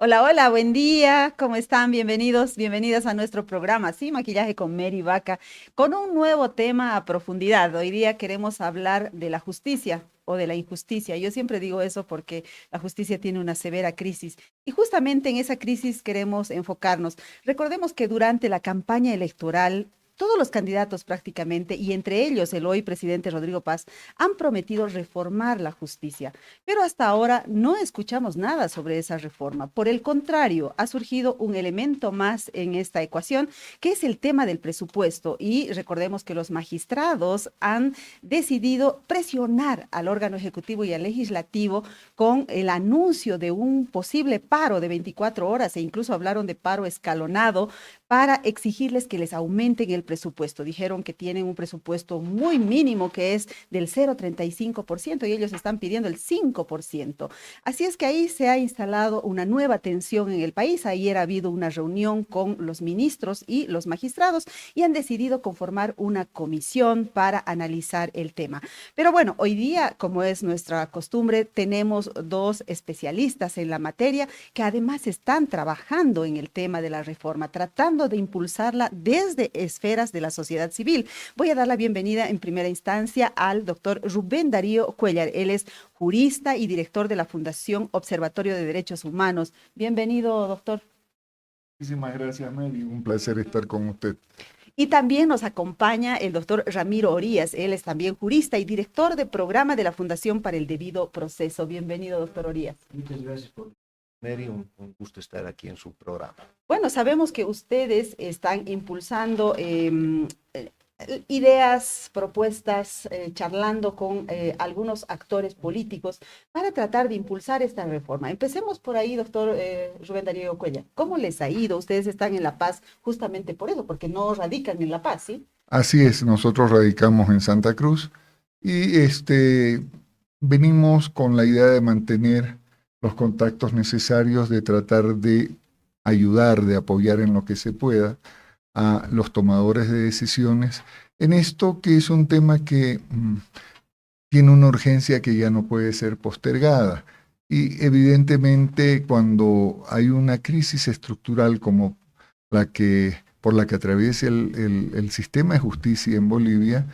Hola, hola, buen día, ¿cómo están? Bienvenidos, bienvenidas a nuestro programa, sí, Maquillaje con Mary Vaca, con un nuevo tema a profundidad. Hoy día queremos hablar de la justicia o de la injusticia. Yo siempre digo eso porque la justicia tiene una severa crisis y justamente en esa crisis queremos enfocarnos. Recordemos que durante la campaña electoral, todos los candidatos prácticamente, y entre ellos el hoy presidente Rodrigo Paz, han prometido reformar la justicia. Pero hasta ahora no escuchamos nada sobre esa reforma. Por el contrario, ha surgido un elemento más en esta ecuación, que es el tema del presupuesto. Y recordemos que los magistrados han decidido presionar al órgano ejecutivo y al legislativo con el anuncio de un posible paro de 24 horas e incluso hablaron de paro escalonado para exigirles que les aumenten el presupuesto. Dijeron que tienen un presupuesto muy mínimo que es del 0,35% y ellos están pidiendo el 5%. Así es que ahí se ha instalado una nueva tensión en el país. Ayer ha habido una reunión con los ministros y los magistrados y han decidido conformar una comisión para analizar el tema. Pero bueno, hoy día, como es nuestra costumbre, tenemos dos especialistas en la materia que además están trabajando en el tema de la reforma, tratando de impulsarla desde esferas de la sociedad civil. Voy a dar la bienvenida en primera instancia al doctor Rubén Darío Cuellar. Él es jurista y director de la Fundación Observatorio de Derechos Humanos. Bienvenido, doctor. Muchísimas gracias, Mary. Un placer estar con usted. Y también nos acompaña el doctor Ramiro Orías. Él es también jurista y director de programa de la Fundación para el Debido Proceso. Bienvenido, doctor Orías. Muchas gracias por Mary, un gusto estar aquí en su programa. Bueno, sabemos que ustedes están impulsando ideas, propuestas, charlando con algunos actores políticos para tratar de impulsar esta reforma. Empecemos por ahí, doctor Rubén Darío Cuellar. ¿Cómo les ha ido? Ustedes están en La Paz justamente por eso, porque no radican en La Paz, ¿sí? Así es, nosotros radicamos en Santa Cruz y venimos con la idea de mantener los contactos necesarios, de tratar de ayudar, de apoyar en lo que se pueda a los tomadores de decisiones en esto que es un tema que tiene una urgencia que ya no puede ser postergada. Y evidentemente cuando hay una crisis estructural como por la que atraviesa el sistema de justicia en Bolivia,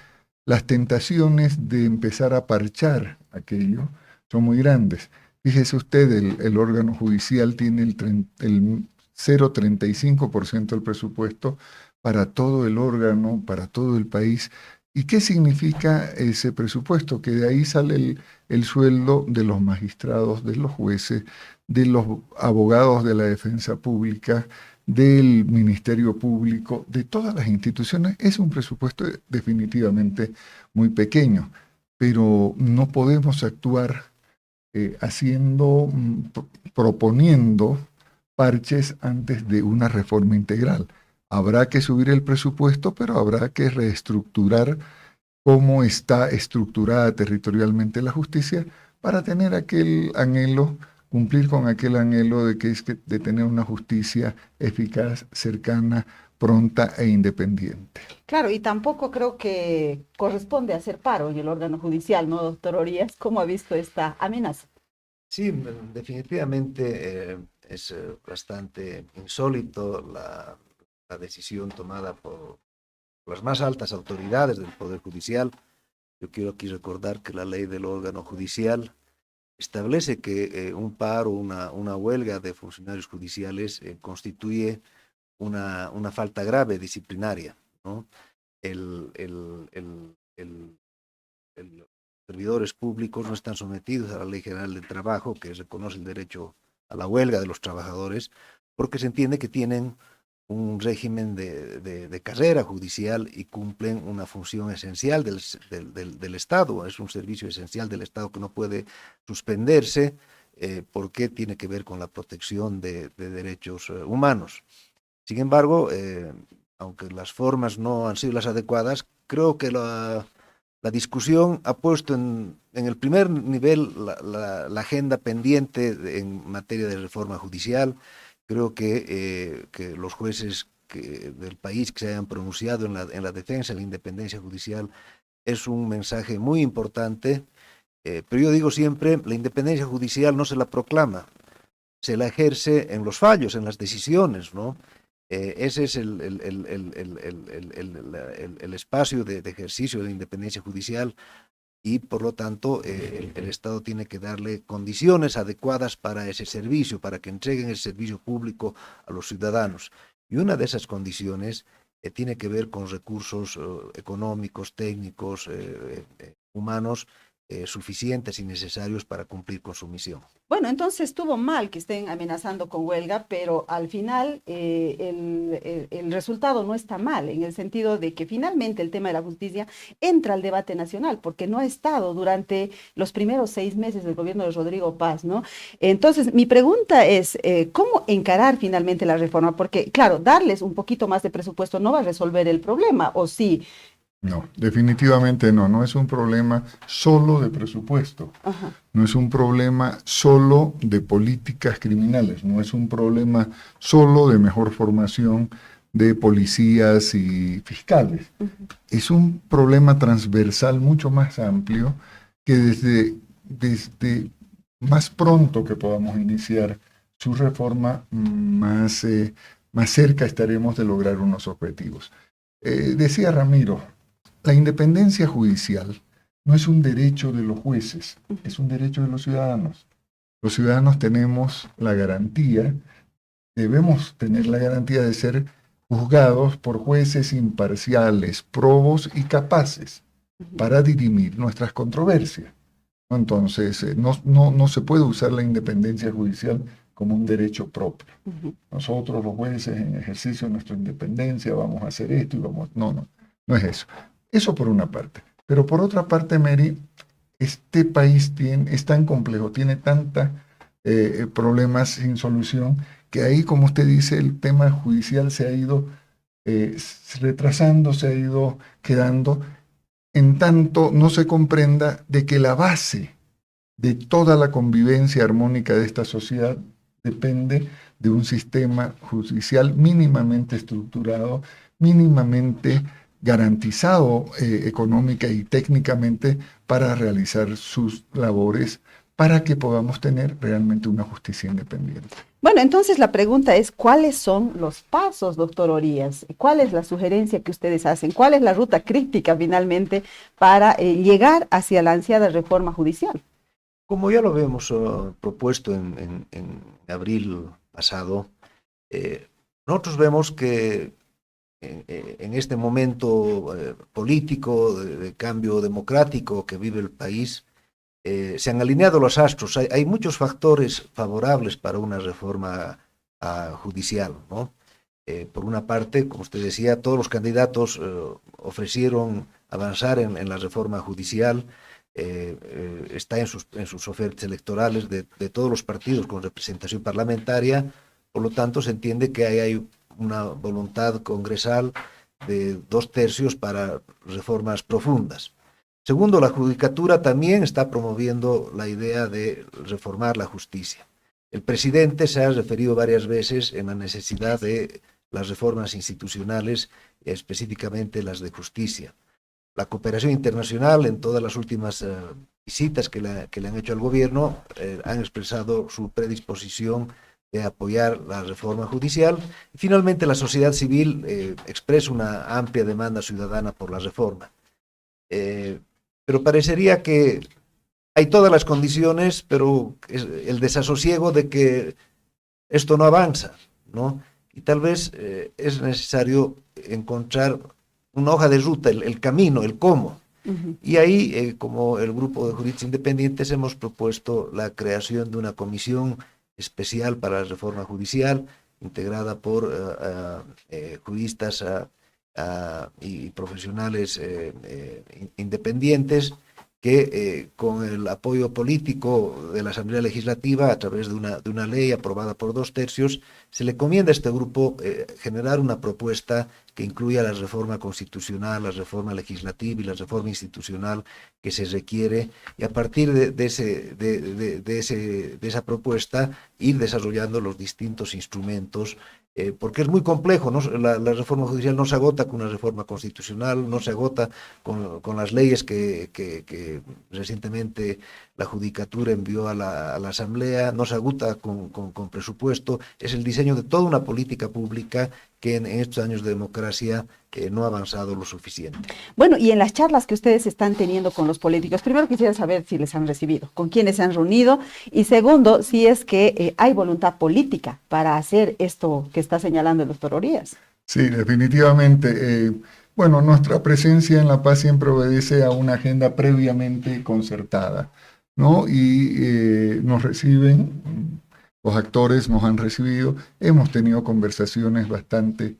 las tentaciones de empezar a parchar aquello son muy grandes. Fíjese usted, el órgano judicial tiene el 0,35% del presupuesto para todo el órgano, para todo el país. ¿Y qué significa ese presupuesto? Que de ahí sale el sueldo de los magistrados, de los jueces, de los abogados de la defensa pública, del Ministerio Público, de todas las instituciones. Es un presupuesto definitivamente muy pequeño, pero no podemos actuar proponiendo parches antes de una reforma integral. Habrá que subir el presupuesto, pero habrá que reestructurar cómo está estructurada territorialmente la justicia para tener aquel anhelo, cumplir con aquel anhelo de tener una justicia eficaz, cercana, pronta e independiente. Claro, y tampoco creo que corresponde hacer paro en el órgano judicial, ¿no, doctor Orías? ¿Cómo ha visto esta amenaza? Sí, definitivamente es bastante insólito la decisión tomada por las más altas autoridades del Poder Judicial. Yo quiero aquí recordar que la ley del órgano judicial establece que un paro, una huelga de funcionarios judiciales constituye una falta grave disciplinaria, ¿no? El, el, el, el, el servidores públicos no están sometidos a la Ley General del Trabajo, que reconoce el derecho a la huelga de los trabajadores, porque se entiende que tienen un régimen de carrera judicial y cumplen una función esencial del Estado. Es un servicio esencial del Estado que no puede suspenderse porque tiene que ver con la protección de derechos humanos. Sin embargo, aunque las formas no han sido las adecuadas, creo que la discusión ha puesto en el primer nivel la agenda pendiente en materia de reforma judicial. Creo que los jueces del país que se hayan pronunciado en la defensa de la independencia judicial es un mensaje muy importante, pero yo digo siempre, la independencia judicial no se la proclama, se la ejerce en los fallos, en las decisiones, ¿no? Ese es el espacio de ejercicio de independencia judicial y por lo tanto el Estado tiene que darle condiciones adecuadas para ese servicio, para que entreguen el servicio público a los ciudadanos. Y una de esas condiciones tiene que ver con recursos económicos, técnicos, humanos, suficientes y necesarios para cumplir con su misión. Bueno, entonces estuvo mal que estén amenazando con huelga, pero al final el resultado no está mal, en el sentido de que finalmente el tema de la justicia entra al debate nacional, porque no ha estado durante los primeros 6 meses del gobierno de Rodrigo Paz, ¿no? Entonces, mi pregunta es, ¿cómo encarar finalmente la reforma? Porque, claro, darles un poquito más de presupuesto no va a resolver el problema, ¿o sí? No, definitivamente no. No es un problema solo de presupuesto. Ajá. No es un problema solo de políticas criminales. No es un problema solo de mejor formación de policías y fiscales. Es un problema transversal mucho más amplio que desde más pronto que podamos iniciar su reforma, más cerca estaremos de lograr unos objetivos. Decía Ramiro, la independencia judicial no es un derecho de los jueces, es un derecho de los ciudadanos. Los ciudadanos tenemos la garantía, debemos tener la garantía de ser juzgados por jueces imparciales, probos y capaces para dirimir nuestras controversias. Entonces, no se puede usar la independencia judicial como un derecho propio. Nosotros, los jueces, en ejercicio de nuestra independencia, vamos a hacer esto y vamos... No es eso. Eso por una parte. Pero por otra parte, Mary, este país es tan complejo, tiene tantos problemas sin solución, que ahí, como usted dice, el tema judicial se ha ido retrasando, se ha ido quedando, en tanto no se comprenda de que la base de toda la convivencia armónica de esta sociedad depende de un sistema judicial mínimamente estructurado, mínimamente garantizado económica y técnicamente para realizar sus labores, para que podamos tener realmente una justicia independiente. Bueno, entonces la pregunta es, ¿cuáles son los pasos, doctor Orías? ¿Cuál es la sugerencia que ustedes hacen? ¿Cuál es la ruta crítica finalmente para llegar hacia la ansiada reforma judicial? Como ya lo habíamos propuesto en abril pasado, nosotros vemos que en este momento político de cambio democrático que vive el país, se han alineado los astros. Hay muchos factores favorables para una reforma judicial, ¿no? Por una parte, como usted decía, todos los candidatos ofrecieron avanzar en la reforma judicial. Está en sus ofertas electorales de todos los partidos con representación parlamentaria. Por lo tanto, se entiende que hay una voluntad congresal de 2/3 para reformas profundas. Segundo, la judicatura también está promoviendo la idea de reformar la justicia. El presidente se ha referido varias veces en la necesidad de las reformas institucionales, específicamente las de justicia. La cooperación internacional, en todas las últimas visitas que le han hecho al gobierno, han expresado su predisposición de apoyar la reforma judicial. Y finalmente, la sociedad civil expresa una amplia demanda ciudadana por la reforma. Pero parecería que hay todas las condiciones, pero el desasosiego de que esto no avanza, ¿no? Y tal vez es necesario encontrar una hoja de ruta, el camino, el cómo. Y ahí, como el grupo de juristas independientes, hemos propuesto la creación de una comisión especial para la reforma judicial, integrada por juristas y profesionales independientes, que con el apoyo político de la Asamblea Legislativa, a través de una ley aprobada por 2/3, se le encomienda a este grupo generar una propuesta que incluya la reforma constitucional, la reforma legislativa y la reforma institucional que se requiere, y a partir de esa propuesta ir desarrollando los distintos instrumentos, porque es muy complejo, ¿no? La reforma judicial no se agota con una reforma constitucional, no se agota con las leyes que recientemente la Judicatura envió a la Asamblea, no se agota con presupuesto, es el diseño de toda una política pública que en estos años de democracia no ha avanzado lo suficiente. Bueno, y en las charlas que ustedes están teniendo con los políticos, primero quisiera saber si les han recibido, con quiénes se han reunido, y segundo, si es que hay voluntad política para hacer esto que está señalando el doctor Orías. Sí, definitivamente. Bueno, nuestra presencia en La Paz siempre obedece a una agenda previamente concertada, ¿no? Y nos reciben, los actores nos han recibido, hemos tenido conversaciones bastante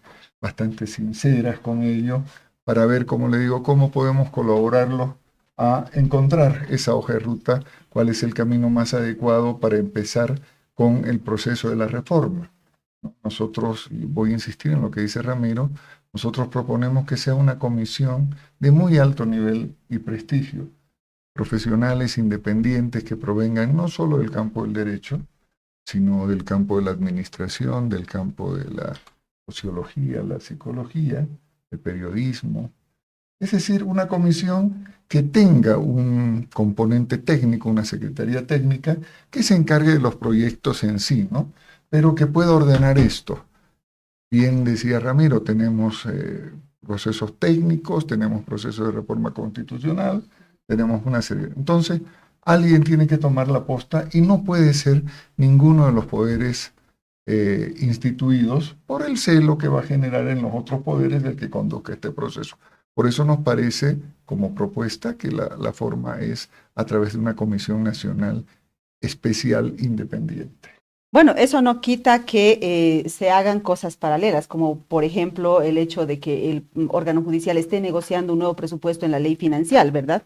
sinceras con ellos para ver, como le digo, cómo podemos colaborarlos a encontrar esa hoja de ruta, cuál es el camino más adecuado para empezar con el proceso de la reforma. Nosotros, voy a insistir en lo que dice Ramiro, nosotros proponemos que sea una comisión de muy alto nivel y prestigio, profesionales independientes que provengan no solo del campo del derecho, sino del campo de la administración, del campo de la sociología, la psicología, el periodismo. Es decir, una comisión que tenga un componente técnico, una secretaría técnica, que se encargue de los proyectos en sí, ¿no? Pero que pueda ordenar esto. Bien decía Ramiro, tenemos procesos técnicos, tenemos procesos de reforma constitucional, tenemos una serie. Entonces, alguien tiene que tomar la posta y no puede ser ninguno de los poderes instituidos por el celo que va a generar en los otros poderes del que conduzca este proceso. Por eso nos parece como propuesta que la forma es a través de una comisión nacional especial independiente. Bueno, eso no quita que se hagan cosas paralelas, como por ejemplo el hecho de que el órgano judicial esté negociando un nuevo presupuesto en la ley financiera, ¿verdad?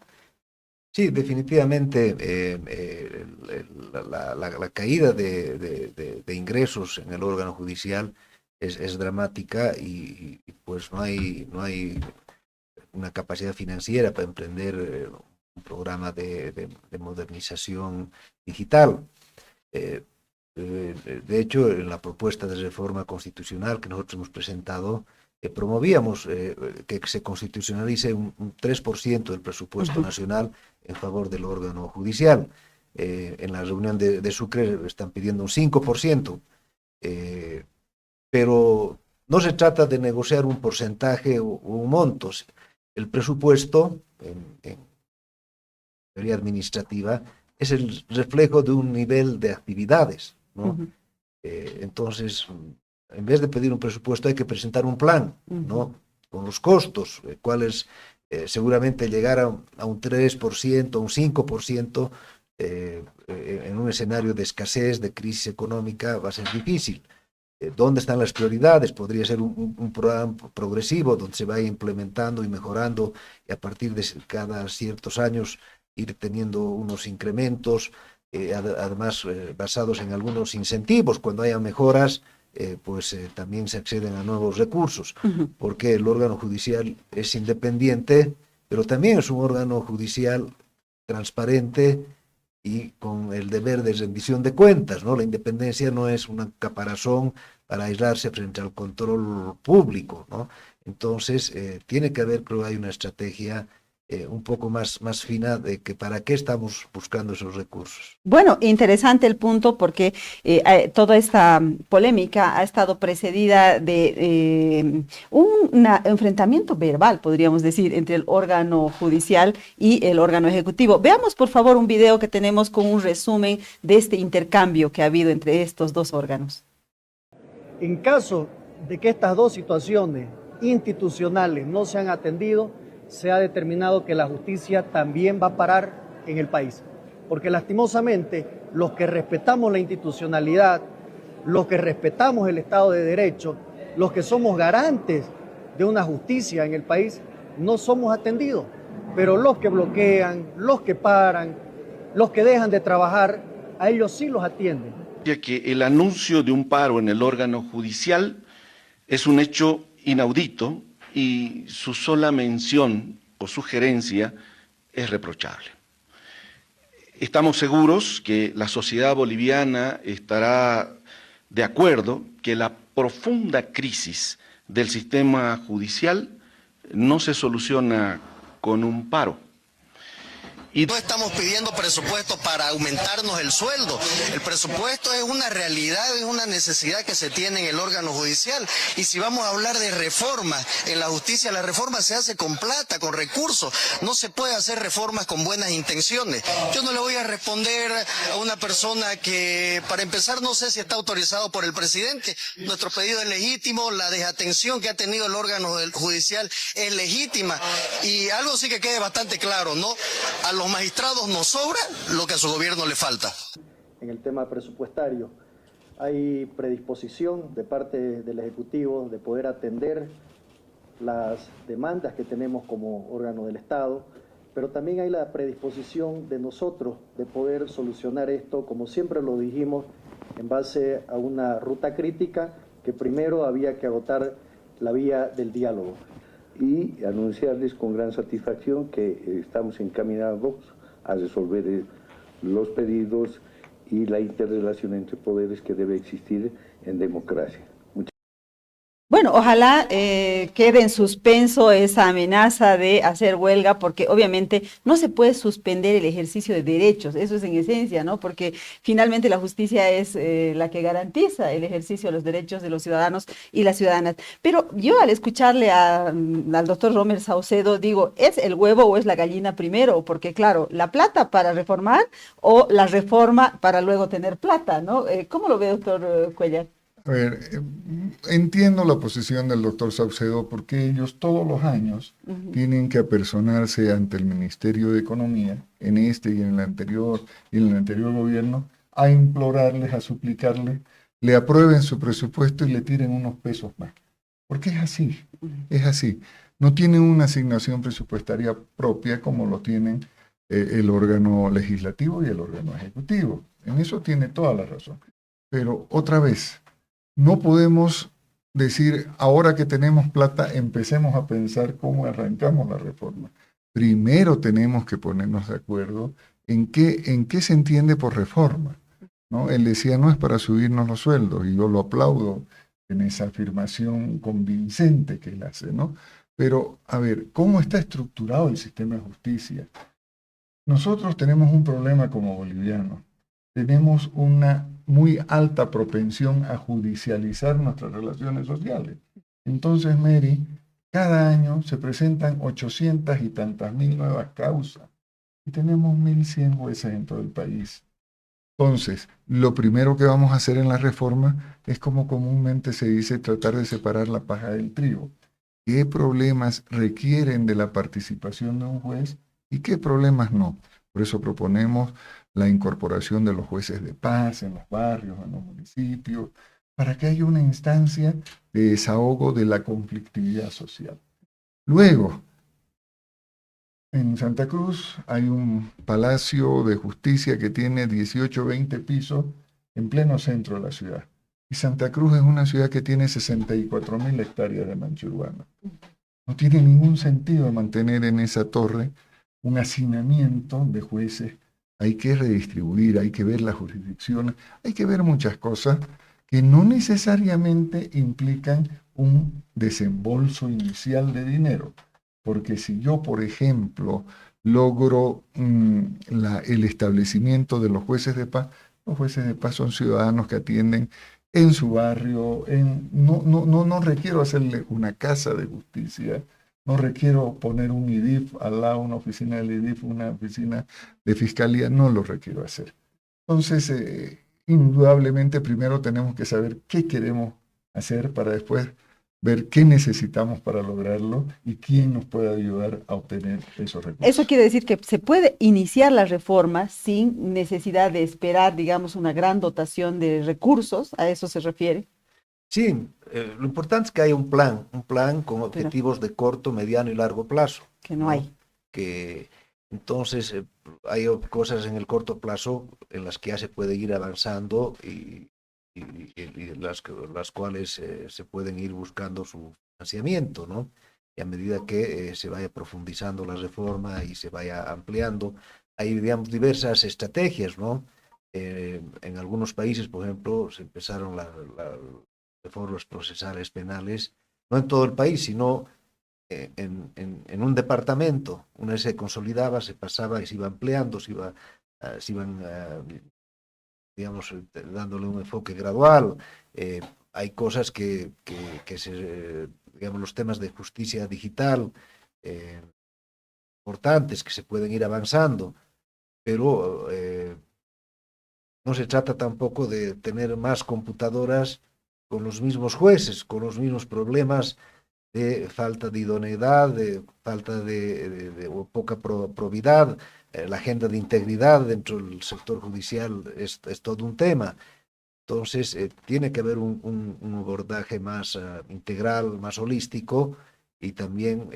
Sí, definitivamente la caída de ingresos en el órgano judicial es dramática y pues no hay una capacidad financiera para emprender un programa de modernización digital. De hecho, en la propuesta de reforma constitucional que nosotros hemos presentado, promovíamos que se constitucionalice un 3% del presupuesto nacional en favor del órgano judicial. En la reunión de Sucre están pidiendo un 5%, pero no se trata de negociar un porcentaje o un monto. El presupuesto, en teoría administrativa, es el reflejo de un nivel de actividades, ¿no? Entonces, en vez de pedir un presupuesto hay que presentar un plan, ¿no? Con los costos, cuáles seguramente llegar a un 3%, a un 5%, en un escenario de escasez, de crisis económica, va a ser difícil. ¿Dónde están las prioridades? Podría ser un programa progresivo donde se vaya implementando y mejorando y a partir de cada ciertos años ir teniendo unos incrementos, además basados en algunos incentivos. Cuando haya mejoras, también se acceden a nuevos recursos, porque el órgano judicial es independiente, pero también es un órgano judicial transparente y con el deber de rendición de cuentas, ¿no? La independencia no es una caparazón para aislarse frente al control público, ¿no? Entonces, tiene que haber, creo, hay una estrategia un poco más fina de que para qué estamos buscando esos recursos. Bueno, interesante el punto porque toda esta polémica ha estado precedida de un enfrentamiento verbal, podríamos decir, entre el órgano judicial y el órgano ejecutivo. Veamos, por favor, un video que tenemos con un resumen de este intercambio que ha habido entre estos dos órganos. En caso de que estas dos situaciones institucionales no se han atendido, se ha determinado que la justicia también va a parar en el país. Porque lastimosamente, los que respetamos la institucionalidad, los que respetamos el Estado de Derecho, los que somos garantes de una justicia en el país, no somos atendidos. Pero los que bloquean, los que paran, los que dejan de trabajar, a ellos sí los atienden. que el anuncio de un paro en el órgano judicial es un hecho inaudito y su sola mención o sugerencia es reprochable. Estamos seguros que la sociedad boliviana estará de acuerdo que la profunda crisis del sistema judicial no se soluciona con un paro. No estamos pidiendo presupuesto para aumentarnos el sueldo. El presupuesto es una realidad, es una necesidad que se tiene en el órgano judicial. Y si vamos a hablar de reformas en la justicia, la reforma se hace con plata, con recursos. No se puede hacer reformas con buenas intenciones. Yo no le voy a responder a una persona que, para empezar, no sé si está autorizado por el presidente. Nuestro pedido es legítimo, la desatención que ha tenido el órgano judicial es legítima. Y algo sí que quede bastante claro, ¿no? A los magistrados nos sobra lo que a su gobierno le falta. En el tema presupuestario, hay predisposición de parte del Ejecutivo de poder atender las demandas que tenemos como órgano del Estado, pero también hay la predisposición de nosotros de poder solucionar esto, como siempre lo dijimos, en base a una ruta crítica que primero había que agotar la vía del diálogo. Y anunciarles con gran satisfacción que estamos encaminados a resolver los pedidos y la interrelación entre poderes que debe existir en democracia. Bueno, ojalá quede en suspenso esa amenaza de hacer huelga, porque obviamente no se puede suspender el ejercicio de derechos, eso es en esencia, ¿no? Porque finalmente la justicia es la que garantiza el ejercicio de los derechos de los ciudadanos y las ciudadanas. Pero yo al escucharle al doctor Rommel Saucedo digo, ¿es el huevo o es la gallina primero? Porque claro, la plata para reformar o la reforma para luego tener plata, ¿no? ¿Cómo lo ve, doctor Cuellar? A ver, entiendo la posición del doctor Saucedo porque ellos todos los años tienen que apersonarse ante el Ministerio de Economía, en este y en el anterior gobierno, a implorarles, a suplicarles, le aprueben su presupuesto y le tiren unos pesos más. Porque es así. No tienen una asignación presupuestaria propia como lo tienen el órgano legislativo y el órgano ejecutivo. En eso tiene toda la razón. Pero otra vez, no podemos decir, ahora que tenemos plata, empecemos a pensar cómo arrancamos la reforma. Primero tenemos que ponernos de acuerdo en qué se entiende por reforma, ¿no? Él decía, no es para subirnos los sueldos, y yo lo aplaudo en esa afirmación convincente que él hace, ¿no? Pero, a ver, ¿cómo está estructurado el sistema de justicia? Nosotros tenemos un problema como bolivianos. Tenemos una muy alta propensión a judicializar nuestras relaciones sociales. Entonces, Mary, cada año se presentan 800 y tantas mil nuevas causas y tenemos 1.100 jueces en todo el país. Entonces, lo primero que vamos a hacer en la reforma es, como comúnmente se dice, tratar de separar la paja del trigo. ¿Qué problemas requieren de la participación de un juez y qué problemas no? Por eso proponemos la incorporación de los jueces de paz en los barrios, en los municipios, para que haya una instancia de desahogo de la conflictividad social. Luego, en Santa Cruz hay un palacio de justicia que tiene 18 o 20 pisos en pleno centro de la ciudad. Y Santa Cruz es una ciudad que tiene 64.000 hectáreas de mancha urbana. No tiene ningún sentido mantener en esa torre un hacinamiento de jueces. Hay que redistribuir, hay que ver las jurisdicciones, hay que ver muchas cosas que no necesariamente implican un desembolso inicial de dinero. Porque si yo, por ejemplo, logro el establecimiento de los jueces de paz son ciudadanos que atienden en su barrio, no requiero hacerle una casa de justicia, no requiero poner un IDIF al lado, una oficina del IDIF, una oficina de fiscalía, no lo requiero hacer. Entonces, indudablemente, primero tenemos que saber qué queremos hacer para después ver qué necesitamos para lograrlo y quién nos puede ayudar a obtener esos recursos. Eso quiere decir que se puede iniciar la reforma sin necesidad de esperar, digamos, una gran dotación de recursos, ¿a eso se refiere? Sí, lo importante es que haya un plan con objetivos de corto, mediano y largo plazo. Que no hay. Que Entonces, hay cosas en el corto plazo en las que ya se puede ir avanzando y las cuales se pueden ir buscando su financiamiento, ¿no? Y a medida que se vaya profundizando la reforma y se vaya ampliando, hay, digamos, diversas estrategias, ¿no? En algunos países, por ejemplo, se empezaron las reformas procesales penales, no en todo el país, sino en un departamento. Una vez se consolidaba, se pasaba y se iba ampliando, se iban digamos, dándole un enfoque gradual. Hay cosas digamos, los temas de justicia digital eh, importantes que se pueden ir avanzando, pero no se trata tampoco de tener más computadoras con los mismos jueces, con los mismos problemas de falta de idoneidad, de falta o poca probidad. La agenda de integridad dentro del sector judicial es todo un tema. Entonces, tiene que haber un abordaje más integral, más holístico y también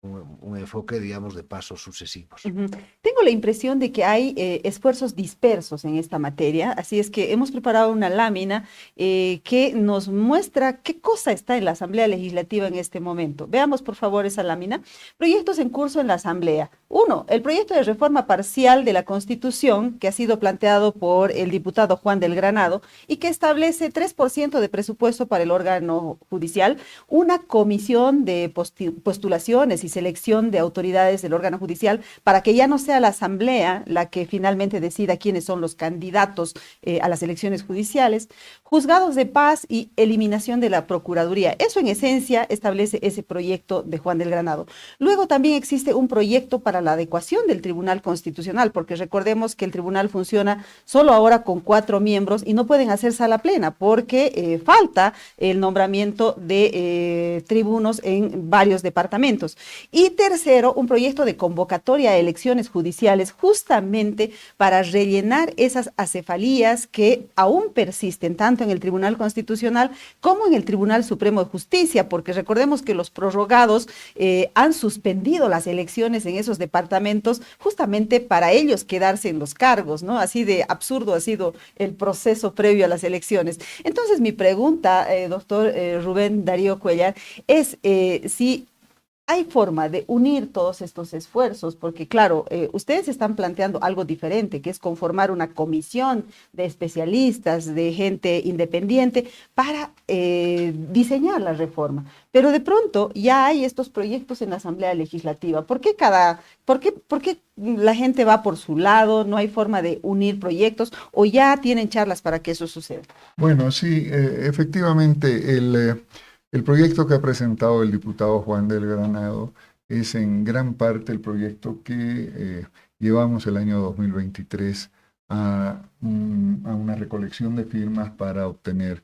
un enfoque, digamos, de pasos sucesivos. Tengo la impresión de que hay esfuerzos dispersos en esta materia, así es que hemos preparado una lámina que nos muestra qué cosa está en la Asamblea Legislativa en este momento. Veamos, por favor, esa lámina. Proyectos en curso en la Asamblea. 1. El proyecto de reforma parcial de la Constitución que ha sido planteado por el diputado Juan del Granado y que establece 3% de presupuesto para el órgano judicial, una comisión de postulaciones y selección de autoridades del órgano judicial para que ya no sea la Asamblea la que finalmente decida quiénes son los candidatos a las elecciones judiciales, juzgados de paz y eliminación de la Procuraduría. Eso en esencia establece ese proyecto de Juan del Granado. Luego también existe un proyecto para la adecuación del Tribunal Constitucional, porque recordemos que el tribunal funciona solo ahora con 4 miembros y no pueden hacer sala plena porque falta el nombramiento de tribunos en varios departamentos. Y tercero, un proyecto de convocatoria a elecciones judiciales justamente para rellenar esas acefalías que aún persisten tanto en el Tribunal Constitucional como en el Tribunal Supremo de Justicia, porque recordemos que los prorrogados han suspendido las elecciones en esos departamentos justamente para ellos quedarse en los cargos, ¿no? Así de absurdo ha sido el proceso previo a las elecciones. Entonces, mi pregunta, doctor Rubén Darío Cuellar, es si hay forma de unir todos estos esfuerzos, porque claro, ustedes están planteando algo diferente, que es conformar una comisión de especialistas, de gente independiente para diseñar la reforma. Pero de pronto ya hay estos proyectos en la Asamblea Legislativa. ¿Por qué la gente va por su lado? ¿No hay forma de unir proyectos o ya tienen charlas para que eso suceda? Bueno, sí, efectivamente, el proyecto que ha presentado el diputado Juan del Granado es en gran parte el proyecto que llevamos el año 2023 a una recolección de firmas para obtener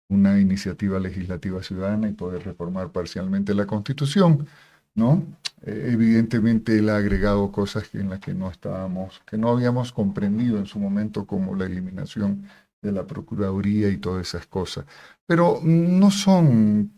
una iniciativa legislativa ciudadana y poder reformar parcialmente la Constitución, ¿no? Evidentemente él ha agregado cosas en las que no habíamos comprendido en su momento, como la eliminación de la Procuraduría y todas esas cosas. Pero no son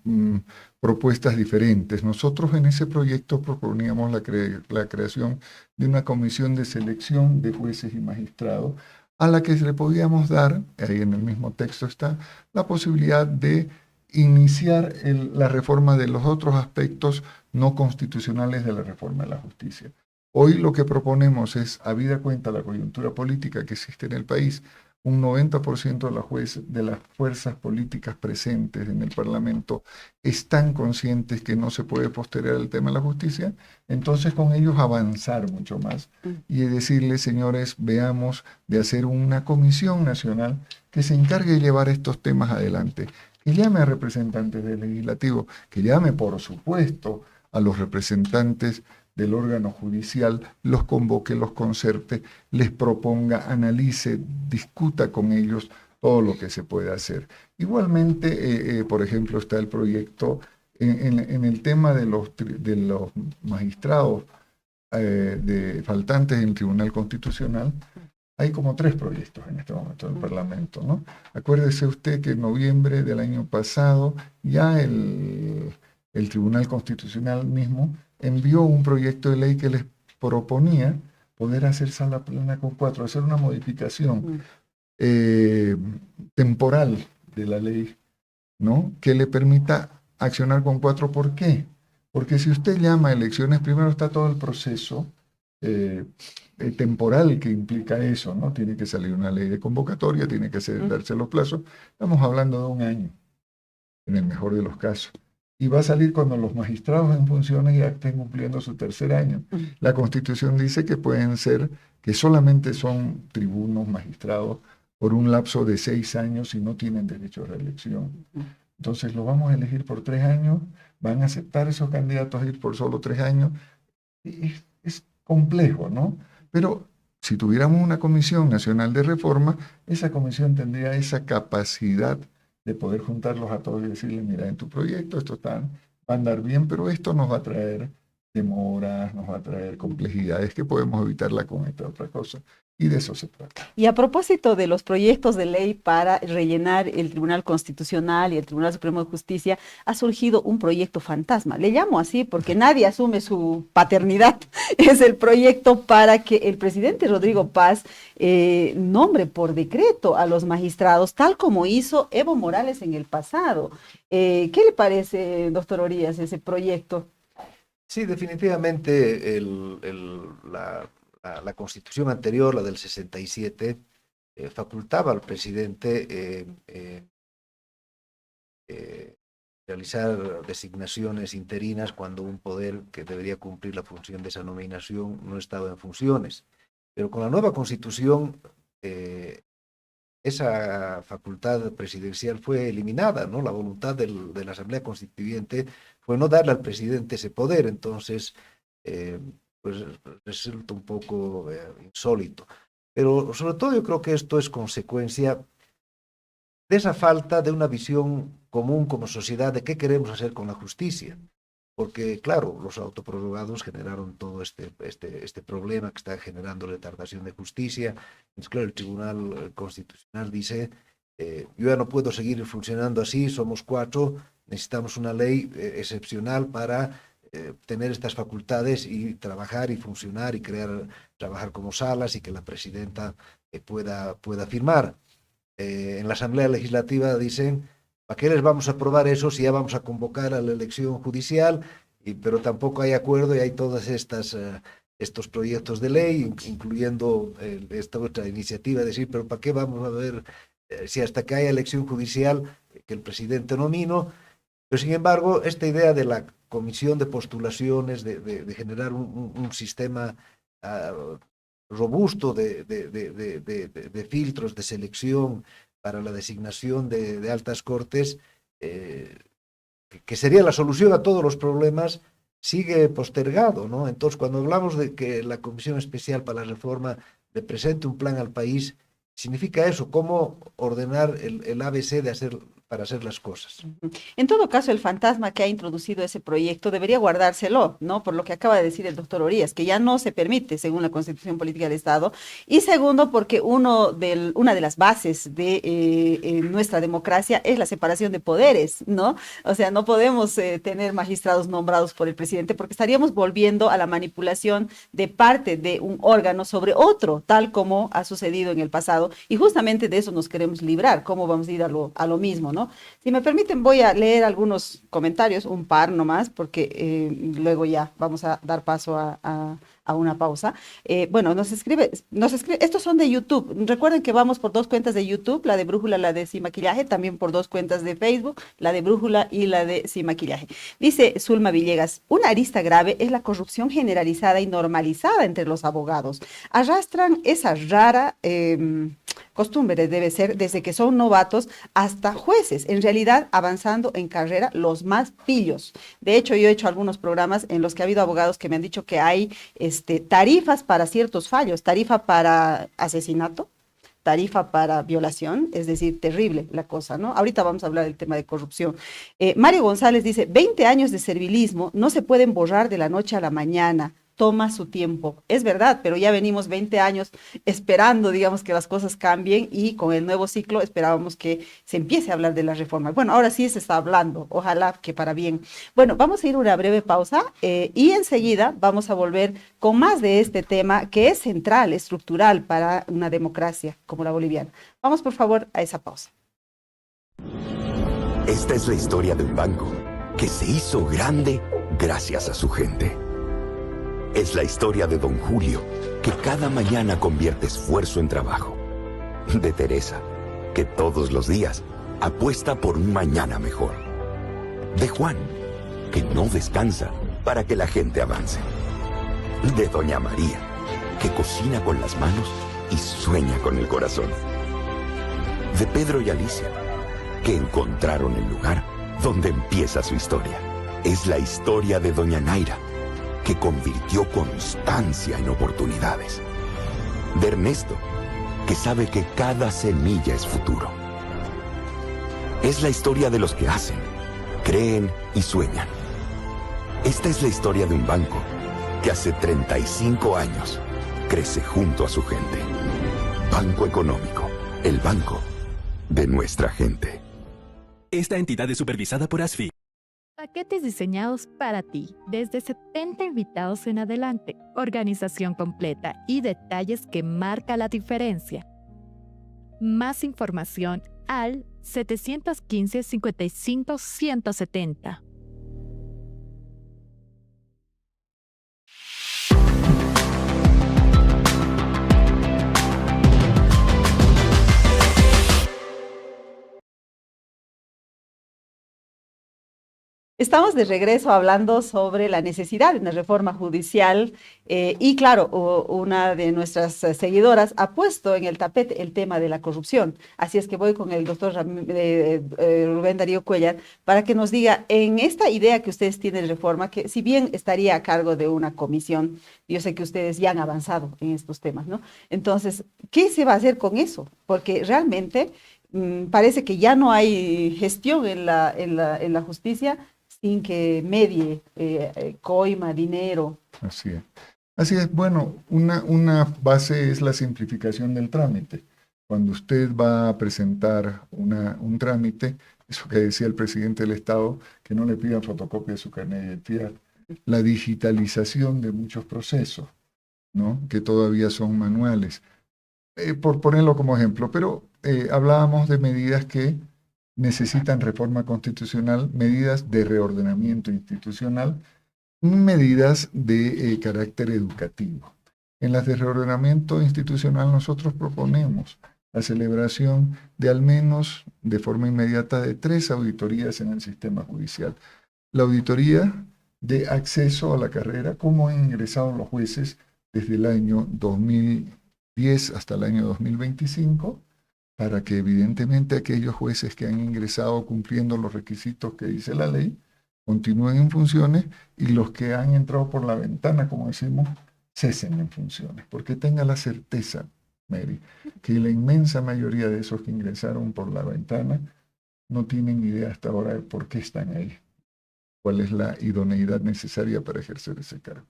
propuestas diferentes. Nosotros en ese proyecto proponíamos la creación de una comisión de selección de jueces y magistrados a la que le podíamos dar, ahí en el mismo texto está, la posibilidad de iniciar la reforma de los otros aspectos no constitucionales de la reforma de la justicia. Hoy lo que proponemos es, habida cuenta la coyuntura política que existe en el país, un 90% de las fuerzas políticas presentes en el Parlamento están conscientes que no se puede postergar el tema de la justicia, entonces con ellos avanzar mucho más y decirles, señores, veamos de hacer una comisión nacional que se encargue de llevar estos temas adelante, que llame a representantes del legislativo, que llame, por supuesto, a los representantes del órgano judicial, los convoque, los concerte, les proponga, analice, discuta con ellos todo lo que se puede hacer. Igualmente, por ejemplo, está el proyecto en el tema de los magistrados faltantes en el Tribunal Constitucional. Hay como 3 proyectos en este momento del Parlamento, ¿no? Acuérdese usted que en noviembre del año pasado ya el Tribunal Constitucional mismo envió un proyecto de ley que les proponía poder hacer sala plena con 4, hacer una modificación temporal de la ley, ¿no? Que le permita accionar con 4. ¿Por qué? Porque si usted llama a elecciones, primero está todo el proceso temporal que implica eso, ¿no? Tiene que salir una ley de convocatoria, tiene que darse los plazos. Estamos hablando de 1 año, en el mejor de los casos. Y va a salir cuando los magistrados en funciones ya estén cumpliendo su 3er año. La Constitución dice que pueden ser, que solamente son tribunos, magistrados, por un lapso de 6 años y no tienen derecho a reelección. Entonces lo vamos a elegir por 3 años, van a aceptar esos candidatos a ir por solo 3 años. Es complejo, ¿no? Pero si tuviéramos una Comisión Nacional de Reforma, esa comisión tendría esa capacidad de poder juntarlos a todos y decirles, mira, en tu proyecto esto va a andar bien, pero esto nos va a traer demoras, nos va a traer complejidades que podemos evitarla con esta otra cosa. Y de eso se trata. Y a propósito de los proyectos de ley para rellenar el Tribunal Constitucional y el Tribunal Supremo de Justicia, ha surgido un proyecto fantasma. Le llamo así porque nadie asume su paternidad. Es el proyecto para que el presidente Rodrigo Paz nombre por decreto a los magistrados, tal como hizo Evo Morales en el pasado. ¿Qué le parece, doctor Orías, ese proyecto? Sí, definitivamente la Constitución anterior, la del 67, facultaba al presidente realizar designaciones interinas cuando un poder que debería cumplir la función de esa nominación no estaba en funciones. Pero con la nueva Constitución, esa facultad presidencial fue eliminada, ¿no? La voluntad de la Asamblea Constituyente fue no darle al presidente ese poder, entonces pues resulta un poco insólito. Pero sobre todo yo creo que esto es consecuencia de esa falta de una visión común como sociedad de qué queremos hacer con la justicia. Porque, claro, los autoprorrogados generaron todo este problema que está generando retardación de justicia. Entonces, claro, el Tribunal Constitucional dice, yo ya no puedo seguir funcionando así, somos 4, necesitamos una ley excepcional para tener estas facultades y trabajar y funcionar y trabajar como salas y que la presidenta pueda firmar. En la Asamblea Legislativa dicen, ¿para qué les vamos a aprobar eso si ya vamos a convocar a la elección judicial? Pero tampoco hay acuerdo y hay todas estos proyectos de ley, incluyendo esta otra iniciativa, de decir, pero ¿para qué vamos a ver si hasta que haya elección judicial que el presidente nomino? Pero sin embargo, esta idea de la comisión de postulaciones, de generar un sistema robusto de filtros de selección para la designación de altas cortes, que sería la solución a todos los problemas, sigue postergado, ¿no? Entonces, cuando hablamos de que la Comisión Especial para la Reforma le presente un plan al país, significa eso, cómo ordenar el ABC para hacer las cosas. En todo caso, el fantasma que ha introducido ese proyecto debería guardárselo, ¿no? Por lo que acaba de decir el doctor Orías, que ya no se permite según la Constitución Política del Estado. Y segundo, porque una de las bases de nuestra democracia es la separación de poderes, ¿no? O sea, no podemos tener magistrados nombrados por el presidente porque estaríamos volviendo a la manipulación de parte de un órgano sobre otro, tal como ha sucedido en el pasado. Y justamente de eso nos queremos librar. ¿Cómo vamos a ir a lo mismo, ¿no? Si me permiten, voy a leer algunos comentarios, un par nomás, porque luego ya vamos a dar paso a una pausa. Bueno, nos escribe, estos son de YouTube. Recuerden que vamos por 2 cuentas de YouTube, la de Brújula, la de Sin Maquillaje, también por 2 cuentas de Facebook, la de Brújula y la de Sin Maquillaje. Dice Zulma Villegas, una arista grave es la corrupción generalizada y normalizada entre los abogados. Arrastran esa rara costumbre, debe ser, desde que son novatos hasta jueces, en realidad avanzando en carrera los más pillos. De hecho, yo he hecho algunos programas en los que ha habido abogados que me han dicho que hay tarifas para ciertos fallos, tarifa para asesinato, tarifa para violación, es decir, terrible la cosa, ¿no? Ahorita vamos a hablar del tema de corrupción. Mario González dice, 20 años de servilismo no se pueden borrar de la noche a la mañana. toma su tiempo. Es verdad, pero ya venimos 20 años esperando, digamos, que las cosas cambien y con el nuevo ciclo esperábamos que se empiece a hablar de la reforma. Bueno, ahora sí se está hablando, ojalá que para bien. Bueno, vamos a ir a una breve pausa y enseguida vamos a volver con más de este tema que es central, estructural para una democracia como la boliviana. Vamos por favor a esa pausa. Esta es la historia de un banco que se hizo grande gracias a su gente. Es la historia de don Julio, que cada mañana convierte esfuerzo en trabajo. De Teresa, que todos los días apuesta por un mañana mejor. De Juan, que no descansa para que la gente avance. De doña María, que cocina con las manos y sueña con el corazón. De Pedro y Alicia, que encontraron el lugar donde empieza su historia. Es la historia de doña Naira, que convirtió constancia en oportunidades. De Ernesto, que sabe que cada semilla es futuro. Es la historia de los que hacen, creen y sueñan. Esta es la historia de un banco que hace 35 años crece junto a su gente. Banco Económico, el banco de nuestra gente. Esta entidad es supervisada por ASFI. Paquetes diseñados para ti, desde 70 invitados en adelante, organización completa y detalles que marca la diferencia. Más información al 715-55-170. Estamos de regreso hablando sobre la necesidad de una reforma judicial y claro, una de nuestras seguidoras ha puesto en el tapete el tema de la corrupción. Así es que voy con el doctor Rubén Darío Cuéllar para que nos diga en esta idea que ustedes tienen de reforma, que si bien estaría a cargo de una comisión, yo sé que ustedes ya han avanzado en estos temas, ¿no? Entonces, ¿qué se va a hacer con eso? Porque realmente parece que ya no hay gestión en la justicia sin que medie coima, dinero. Así es. Así es. Bueno, una base es la simplificación del trámite. Cuando usted va a presentar un trámite, eso que decía el presidente del Estado, que no le pidan fotocopia de su carnet de identidad, la digitalización de muchos procesos, ¿no? Que todavía son manuales. Por ponerlo como ejemplo, pero hablábamos de medidas que necesitan reforma constitucional, medidas de reordenamiento institucional, medidas de carácter educativo. En las de reordenamiento institucional nosotros proponemos la celebración de al menos de forma inmediata de 3 auditorías en el sistema judicial. La auditoría de acceso a la carrera, cómo han ingresado los jueces desde el año 2010 hasta el año 2025, para que evidentemente aquellos jueces que han ingresado cumpliendo los requisitos que dice la ley, continúen en funciones y los que han entrado por la ventana, como decimos, cesen en funciones. Porque tenga la certeza, Mary, que la inmensa mayoría de esos que ingresaron por la ventana no tienen idea hasta ahora de por qué están ahí, cuál es la idoneidad necesaria para ejercer ese cargo.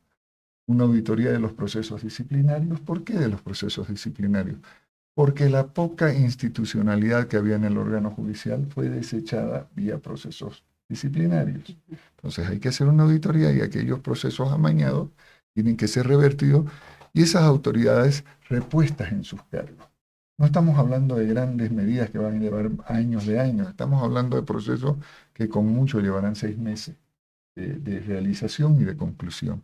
Una auditoría de los procesos disciplinarios. ¿Por qué de los procesos disciplinarios? Porque la poca institucionalidad que había en el órgano judicial fue desechada vía procesos disciplinarios. Entonces hay que hacer una auditoría y aquellos procesos amañados tienen que ser revertidos y esas autoridades repuestas en sus cargos. No estamos hablando de grandes medidas que van a llevar años de años, estamos hablando de procesos que con mucho llevarán 6 meses de realización y de conclusión.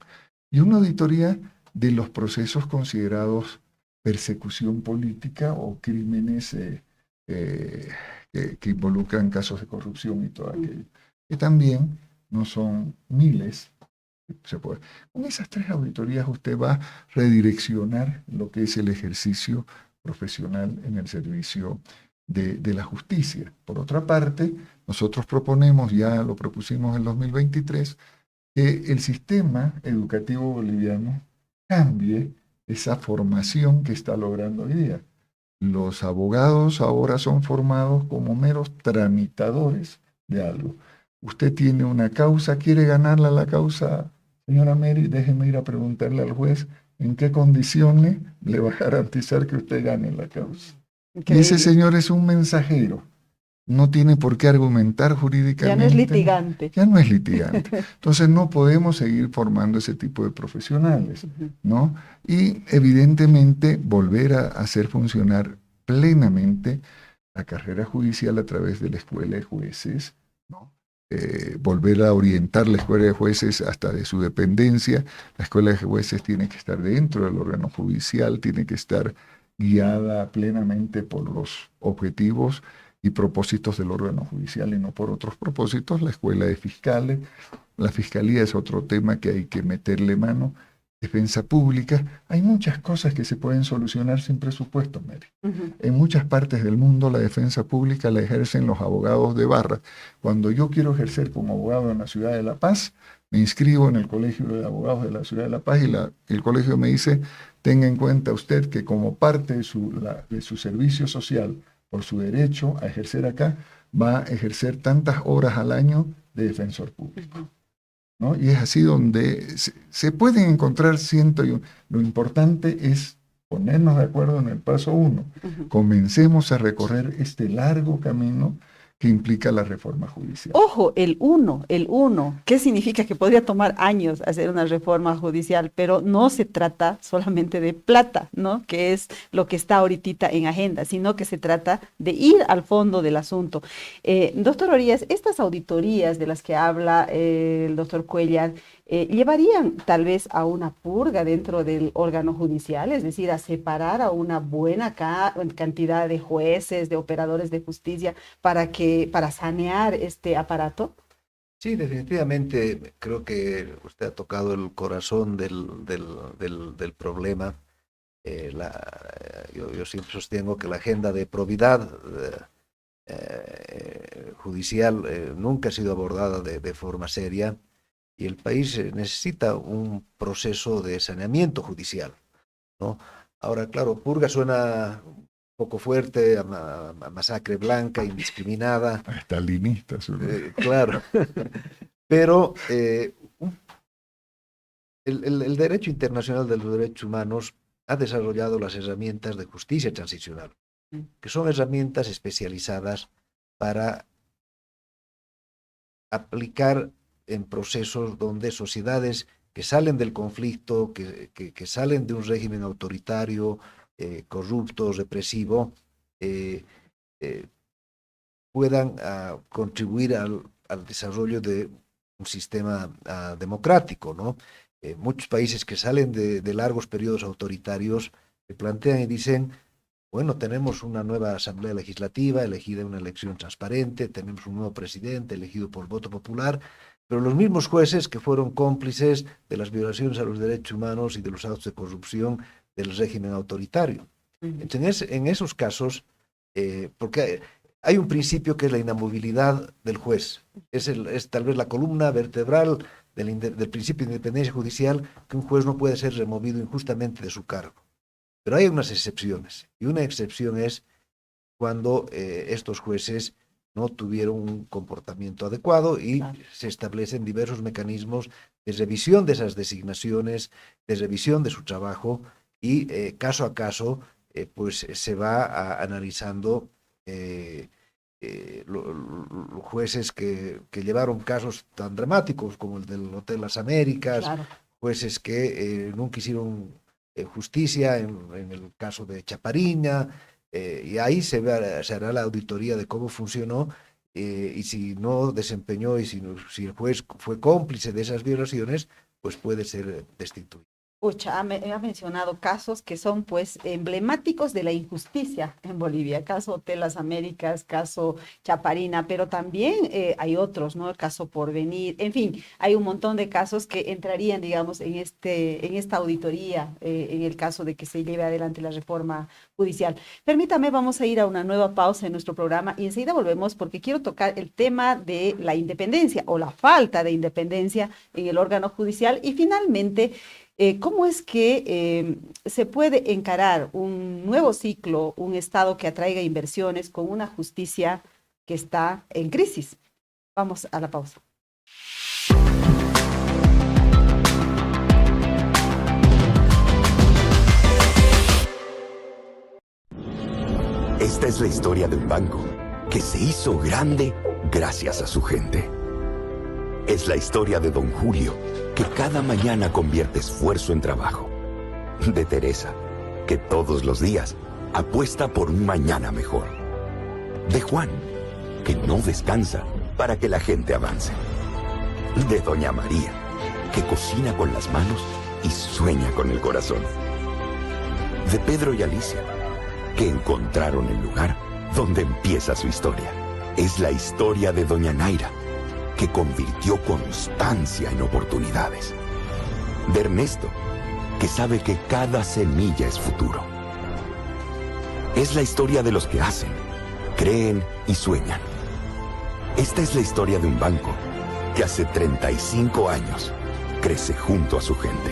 Y una auditoría de los procesos considerados persecución política o crímenes que involucran casos de corrupción y todo aquello, que también no son miles. Con esas 3 auditorías usted va a redireccionar lo que es el ejercicio profesional en el servicio de la justicia. Por otra parte, nosotros proponemos, ya lo propusimos en 2023, que el sistema educativo boliviano cambie esa formación que está logrando hoy día. Los abogados ahora son formados como meros tramitadores de algo. Usted tiene una causa, quiere ganarla la causa, Señora Mary, déjeme ir a preguntarle al juez en qué condiciones le va a garantizar que usted gane la causa. Y ese señor es un mensajero. No tiene por qué argumentar jurídicamente. Ya no es litigante. Ya no es litigante. Entonces no podemos seguir formando ese tipo de profesionales, ¿no? Y evidentemente volver a hacer funcionar plenamente la carrera judicial a través de la escuela de jueces, ¿no? Volver a orientar la escuela de jueces hasta de su dependencia. La escuela de jueces tiene que estar dentro del órgano judicial, tiene que estar guiada plenamente por los objetivos y propósitos del órgano judicial y no por otros propósitos. La escuela de fiscales, la fiscalía es otro tema que hay que meterle mano. Defensa pública, hay muchas cosas que se pueden solucionar sin presupuesto, Mary. En muchas partes del mundo la defensa pública la ejercen los abogados de barra. Cuando yo quiero ejercer como abogado en la ciudad de La Paz, me inscribo en el Colegio de Abogados de la ciudad de La Paz y el colegio me dice, tenga en cuenta usted que como parte de su servicio social, por su derecho a ejercer acá, va a ejercer tantas horas al año de defensor público, ¿no? Y es así donde se pueden encontrar, siento yo, lo importante es ponernos de acuerdo en el paso 1. Comencemos a recorrer este largo camino que implica la reforma judicial. Ojo, el uno, ¿qué significa? Que podría tomar años hacer una reforma judicial, pero no se trata solamente de plata, ¿no? Que es lo que está ahorita en agenda, sino que se trata de ir al fondo del asunto. Doctor Orías, estas auditorías de las que habla el doctor Cuéllar, llevarían tal vez a una purga dentro del órgano judicial, es decir, a separar a una buena cantidad de jueces, de operadores de justicia, para sanear este aparato. Sí, definitivamente creo que usted ha tocado el corazón del problema. Yo siempre sostengo que la agenda de probidad judicial nunca ha sido abordada de forma seria. Y el país necesita un proceso de saneamiento judicial, ¿no? Ahora, claro, purga suena un poco fuerte, a masacre blanca, indiscriminada. Stalinista, claro. Pero el derecho internacional de los derechos humanos ha desarrollado las herramientas de justicia transicional, que son herramientas especializadas para aplicar en procesos donde sociedades que salen del conflicto, que salen de un régimen autoritario, corrupto, represivo, puedan contribuir al desarrollo de un sistema democrático, ¿no? Muchos países que salen de largos periodos autoritarios se plantean y dicen, bueno, tenemos una nueva asamblea legislativa elegida en una elección transparente, tenemos un nuevo presidente elegido por voto popular, pero los mismos jueces que fueron cómplices de las violaciones a los derechos humanos y de los actos de corrupción del régimen autoritario. Entonces, en esos casos, porque hay un principio que es la inamovilidad del juez, es tal vez la columna vertebral del principio de independencia judicial, que un juez no puede ser removido injustamente de su cargo. Pero hay unas excepciones, y una excepción es cuando estos jueces no tuvieron un comportamiento adecuado y se establecen diversos mecanismos de revisión de esas designaciones, de revisión de su trabajo y caso a caso pues se va analizando los jueces que llevaron casos tan dramáticos como el del Hotel Las Américas, jueces que nunca hicieron justicia en el caso de Chapariña, y ahí se hará la auditoría de cómo funcionó y si no desempeñó y si el juez fue cómplice de esas violaciones, pues puede ser destituido. Ha mencionado casos que son pues emblemáticos de la injusticia en Bolivia, caso Hotel Las Américas, caso Chaparina, pero también hay otros, ¿no? El caso Porvenir, en fin, hay un montón de casos que entrarían, digamos, en esta auditoría, en el caso de que se lleve adelante la reforma judicial. Permítame, vamos a ir a una nueva pausa en nuestro programa y enseguida volvemos porque quiero tocar el tema de la independencia o la falta de independencia en el órgano judicial y finalmente ¿cómo es que se puede encarar un nuevo ciclo, un Estado que atraiga inversiones con una justicia que está en crisis? Vamos a la pausa. Esta es la historia de un banco que se hizo grande gracias a su gente. Es la historia de don Julio, que cada mañana convierte esfuerzo en trabajo. De Teresa, que todos los días apuesta por un mañana mejor. De Juan, que no descansa para que la gente avance. De doña María, que cocina con las manos y sueña con el corazón. De Pedro y Alicia, que encontraron el lugar donde empieza su historia. Es la historia de doña Naira, que convirtió constancia en oportunidades. De Ernesto, que sabe que cada semilla es futuro. Es la historia de los que hacen, creen y sueñan. Esta es la historia de un banco que hace 35 años crece junto a su gente.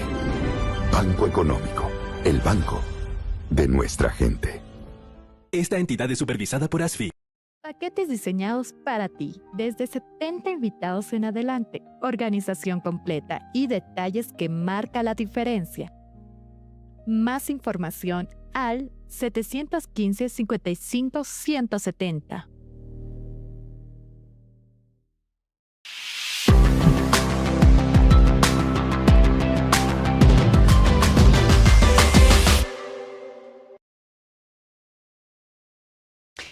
Banco Económico, el banco de nuestra gente. Esta entidad es supervisada por ASFI. Paquetes diseñados para ti, desde 70 invitados en adelante, organización completa y detalles que marca la diferencia. Más información al 715-55-170.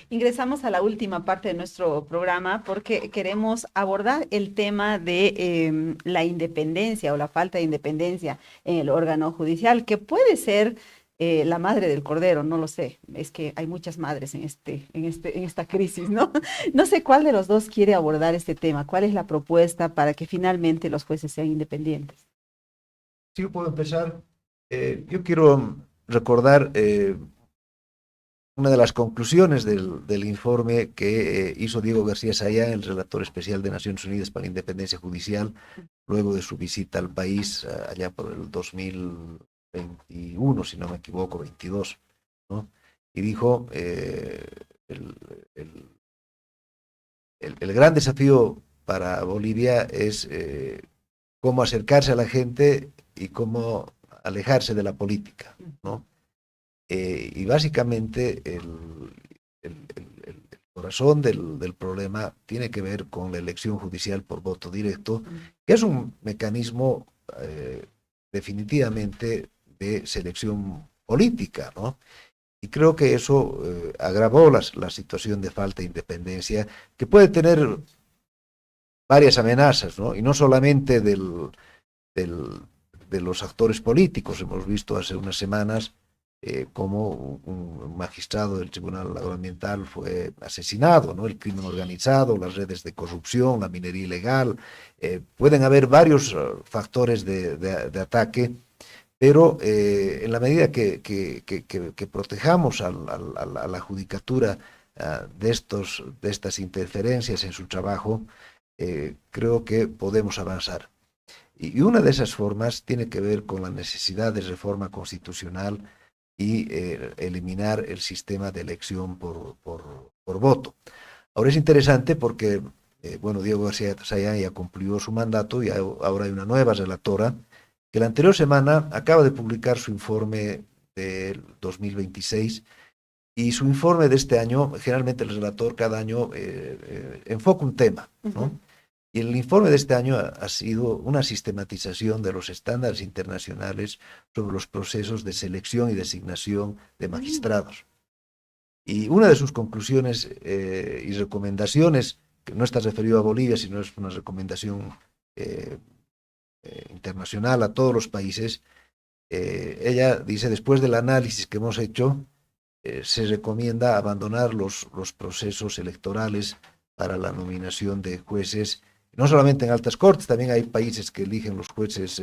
Ingresamos a la última parte de nuestro programa porque queremos abordar el tema de la independencia o la falta de independencia en el órgano judicial, que puede ser la madre del cordero, no lo sé. Es que hay muchas madres en esta crisis, ¿no? No sé cuál de los dos quiere abordar este tema. ¿Cuál es la propuesta para que finalmente los jueces sean independientes? Si yo puedo empezar, yo quiero recordar una de las conclusiones del informe que hizo Diego García Sayán, el relator especial de Naciones Unidas para la Independencia Judicial, luego de su visita al país allá por el 2021, si no me equivoco, 22, ¿no? Y dijo, el gran desafío para Bolivia es cómo acercarse a la gente y cómo alejarse de la política, ¿no? Y básicamente el corazón del problema tiene que ver con la elección judicial por voto directo, que es un mecanismo definitivamente de selección política, ¿no? Y creo que eso agravó la situación de falta de independencia, que puede tener varias amenazas, ¿no? Y no solamente de los actores políticos. Hemos visto hace unas semanas como un magistrado del Tribunal Agroambiental fue asesinado, ¿no? El crimen organizado, las redes de corrupción, la minería ilegal, pueden haber varios factores de ataque, pero en la medida que protejamos a la judicatura de estas interferencias en su trabajo, creo que podemos avanzar. Y una de esas formas tiene que ver con la necesidad de reforma constitucional y eliminar el sistema de elección por voto. Ahora es interesante porque, bueno, Diego García Sayán ya cumplió su mandato y ahora hay una nueva relatora que la anterior semana acaba de publicar su informe del 2026 y su informe de este año, generalmente el relator cada año enfoca un tema, ¿no? Y el informe de este año ha sido una sistematización de los estándares internacionales sobre los procesos de selección y designación de magistrados. Y una de sus conclusiones y recomendaciones, que no está referido a Bolivia, sino es una recomendación internacional a todos los países, ella dice, después del análisis que hemos hecho, se recomienda abandonar los procesos electorales para la nominación de jueces, no solamente en altas cortes, también hay países que eligen los jueces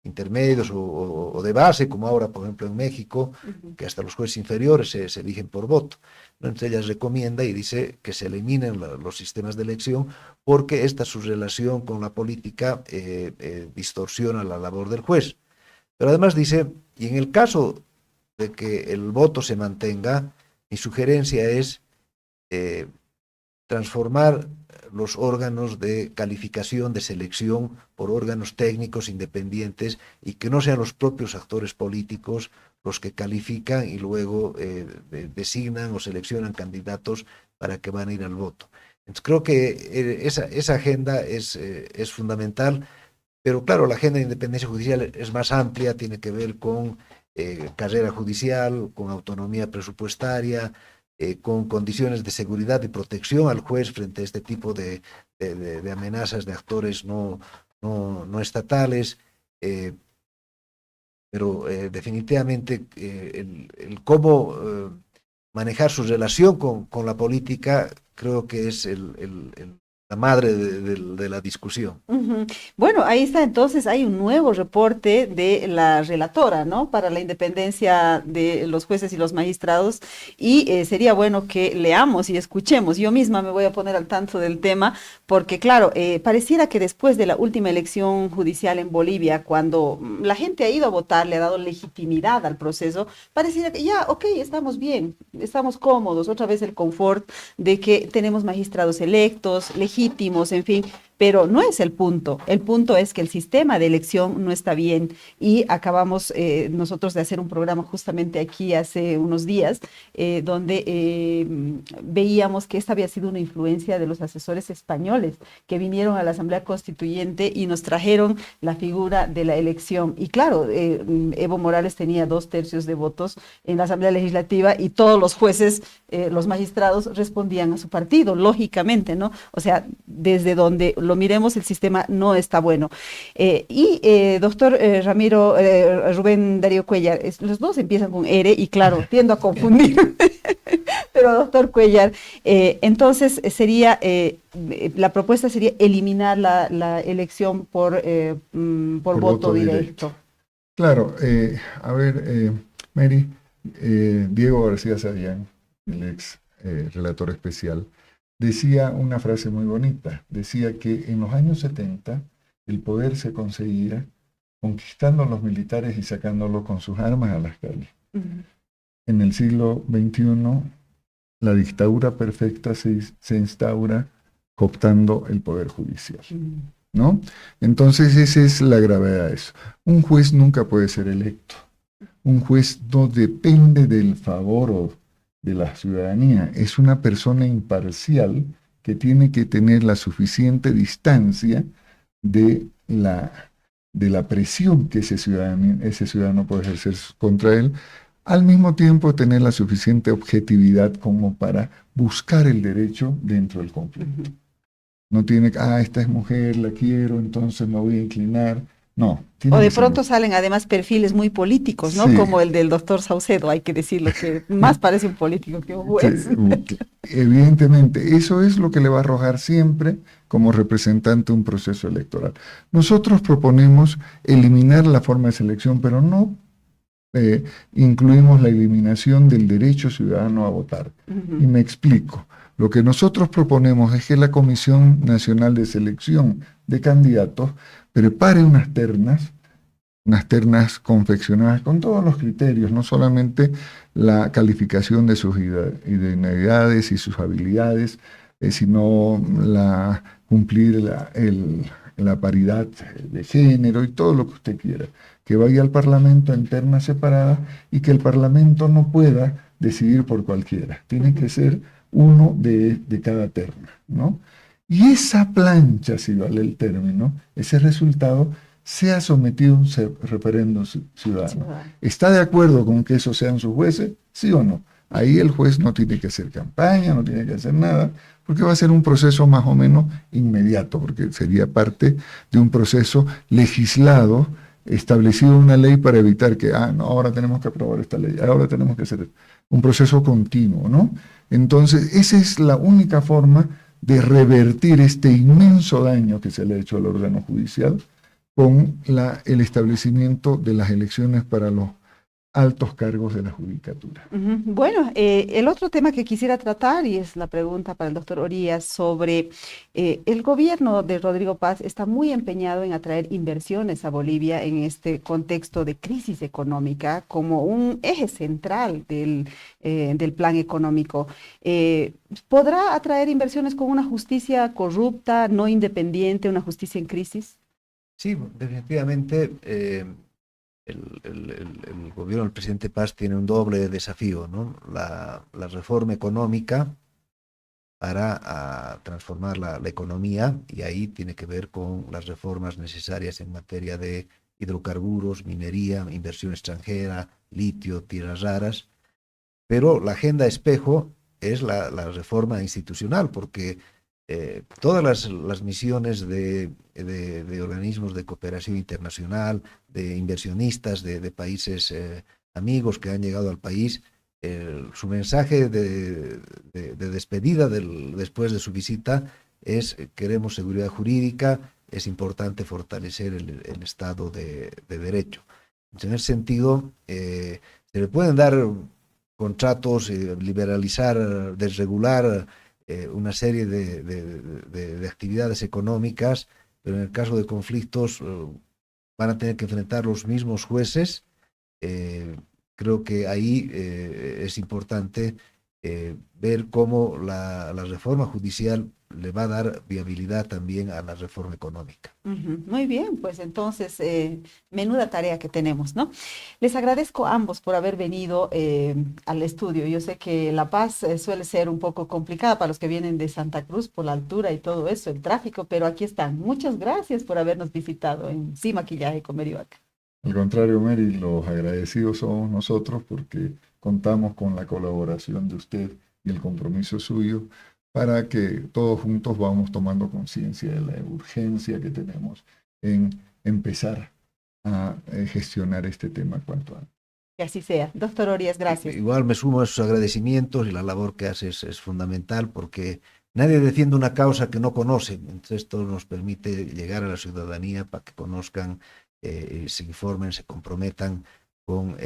intermedios o de base, como ahora, por ejemplo, en México, que hasta los jueces inferiores se eligen por voto. Entonces ella recomienda y dice que se eliminen los sistemas de elección porque su relación con la política distorsiona la labor del juez. Pero además dice, y en el caso de que el voto se mantenga, mi sugerencia es transformar los órganos de calificación, de selección, por órganos técnicos independientes y que no sean los propios actores políticos los que califican y luego designan o seleccionan candidatos para que van a ir al voto. Entonces creo que esa agenda es fundamental, pero claro, la agenda de independencia judicial es más amplia, tiene que ver con carrera judicial, con autonomía presupuestaria, con condiciones de seguridad y protección al juez frente a este tipo de amenazas de actores no estatales, pero definitivamente el cómo manejar su relación con la política creo que es la madre de la discusión. Ujú. Bueno, ahí está, entonces hay un nuevo reporte de la relatora, ¿no? Para la independencia de los jueces y los magistrados, y sería bueno que leamos y escuchemos. Yo misma me voy a poner al tanto del tema, porque claro, pareciera que después de la última elección judicial en Bolivia, cuando la gente ha ido a votar, le ha dado legitimidad al proceso, pareciera que ya, ok, estamos bien, estamos cómodos, otra vez el confort de que tenemos magistrados electos, legítimos, en fin, pero no es el punto. El punto es que el sistema de elección no está bien, y acabamos nosotros de hacer un programa justamente aquí hace unos días donde veíamos que esta había sido una influencia de los asesores españoles que vinieron a la Asamblea Constituyente y nos trajeron la figura de la elección. Y claro, Evo Morales tenía 2/3 de votos en la Asamblea Legislativa, y todos los jueces, los magistrados respondían a su partido, lógicamente, ¿no? O sea, desde donde lo miremos, el sistema no está bueno. Doctor Rubén Darío Cuellar, los dos empiezan con R y claro, tiendo a confundir. Pero doctor Cuellar, entonces sería, la propuesta sería eliminar la elección por voto directo. Claro, a ver, Mary, Diego García Sayán, el ex relator especial, decía una frase muy bonita. Decía que en los años 70 el poder se conseguía conquistando a los militares y sacándolos con sus armas a las calles. En el siglo XXI la dictadura perfecta se instaura cooptando el poder judicial, ¿no? Entonces esa es la gravedad de eso. Un juez nunca puede ser electo. Un juez no depende del favor de la ciudadanía, es una persona imparcial que tiene que tener la suficiente distancia de la presión que ese ciudadano puede ejercer contra él, al mismo tiempo tener la suficiente objetividad como para buscar el derecho dentro del conflicto. No tiene que, esta es mujer, la quiero, entonces me voy a inclinar. No. O de pronto salen además perfiles muy políticos, ¿no? Sí. Como el del doctor Saucedo, hay que decirlo, que más parece un político que un juez. Sí, evidentemente, eso es lo que le va a arrojar siempre como representante un proceso electoral. Nosotros proponemos eliminar la forma de selección, pero no incluimos la eliminación del derecho ciudadano a votar. Y me explico. Lo que nosotros proponemos es que la Comisión Nacional de Selección de Candidatos prepare unas ternas confeccionadas con todos los criterios, no solamente la calificación de sus idoneidades y sus habilidades, sino cumplir la paridad de género y todo lo que usted quiera. Que vaya al Parlamento en ternas separadas y que el Parlamento no pueda decidir por cualquiera. Tiene que ser uno de cada terna, ¿no? Y esa plancha, si vale el término, ese resultado, sea sometido a un referendo ciudadano. ¿Está de acuerdo con que esos sean sus jueces? ¿Sí o no? Ahí el juez no tiene que hacer campaña, no tiene que hacer nada, porque va a ser un proceso más o menos inmediato, porque sería parte de un proceso legislado, establecido una ley para evitar que, no, ahora tenemos que aprobar esta ley, ahora tenemos que hacer un proceso continuo, ¿no? Entonces, esa es la única forma de revertir este inmenso daño que se le ha hecho al órgano judicial con el establecimiento de las elecciones para los altos cargos de la judicatura. Bueno, el otro tema que quisiera tratar, y es la pregunta para el doctor Orías, sobre el gobierno de Rodrigo Paz está muy empeñado en atraer inversiones a Bolivia en este contexto de crisis económica como un eje central del plan económico. ¿Podrá atraer inversiones con una justicia corrupta, no independiente, una justicia en crisis? Sí, definitivamente. el gobierno del presidente Paz tiene un doble desafío, ¿no? La reforma económica para transformar la economía, y ahí tiene que ver con las reformas necesarias en materia de hidrocarburos, minería, inversión extranjera, litio, tierras raras. Pero la agenda espejo es la reforma institucional, porque todas las misiones de organismos de cooperación internacional, de inversionistas de países amigos que han llegado al país, su mensaje de despedida después de su visita es: queremos seguridad jurídica, es importante fortalecer el Estado de Derecho. En ese sentido, se le pueden dar contratos, liberalizar, desregular una serie de actividades económicas, pero en el caso de conflictos van a tener que enfrentar los mismos jueces. Creo que ahí es importante ver cómo la reforma judicial le va a dar viabilidad también a la reforma económica. Muy bien, pues entonces, menuda tarea que tenemos, ¿no? Les agradezco a ambos por haber venido al estudio. Yo sé que La Paz suele ser un poco complicada para los que vienen de Santa Cruz por la altura y todo eso, el tráfico, pero aquí están. Muchas gracias por habernos visitado en Sí Maquillaje con Mary Vaca. Al contrario, Mary, los agradecidos somos nosotros porque contamos con la colaboración de usted y el compromiso suyo para que todos juntos vamos tomando conciencia de la urgencia que tenemos en empezar a gestionar este tema cuanto antes. Que así sea. Doctor Orías, gracias. Igual me sumo a sus agradecimientos, y la labor que hace es fundamental, porque nadie defiende una causa que no conoce. Entonces esto nos permite llegar a la ciudadanía para que conozcan, se informen, se comprometan con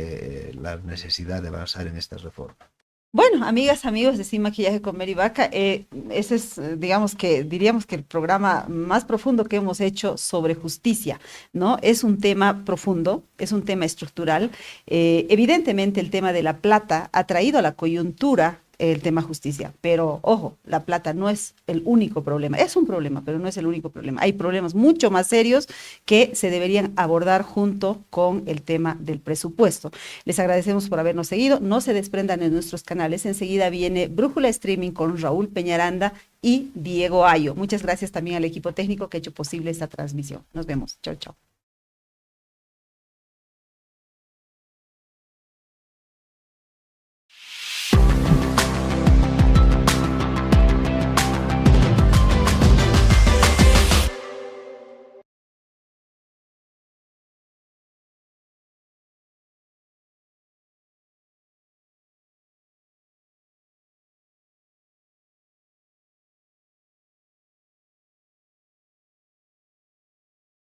la necesidad de avanzar en estas reformas. Bueno, amigas, amigos de Sin Maquillaje con Mary Vaca, ese es, diríamos que el programa más profundo que hemos hecho sobre justicia, ¿no? Es un tema profundo, es un tema estructural. Evidentemente el tema de la plata ha traído a la coyuntura el tema justicia, pero ojo, la plata no es el único problema, es un problema, pero no es el único problema. Hay problemas mucho más serios que se deberían abordar junto con el tema del presupuesto. Les agradecemos por habernos seguido, no se desprendan de nuestros canales, enseguida viene Brújula Streaming con Raúl Peñaranda y Diego Ayo. Muchas gracias también al equipo técnico que ha hecho posible esta transmisión. Nos vemos, chao, chao.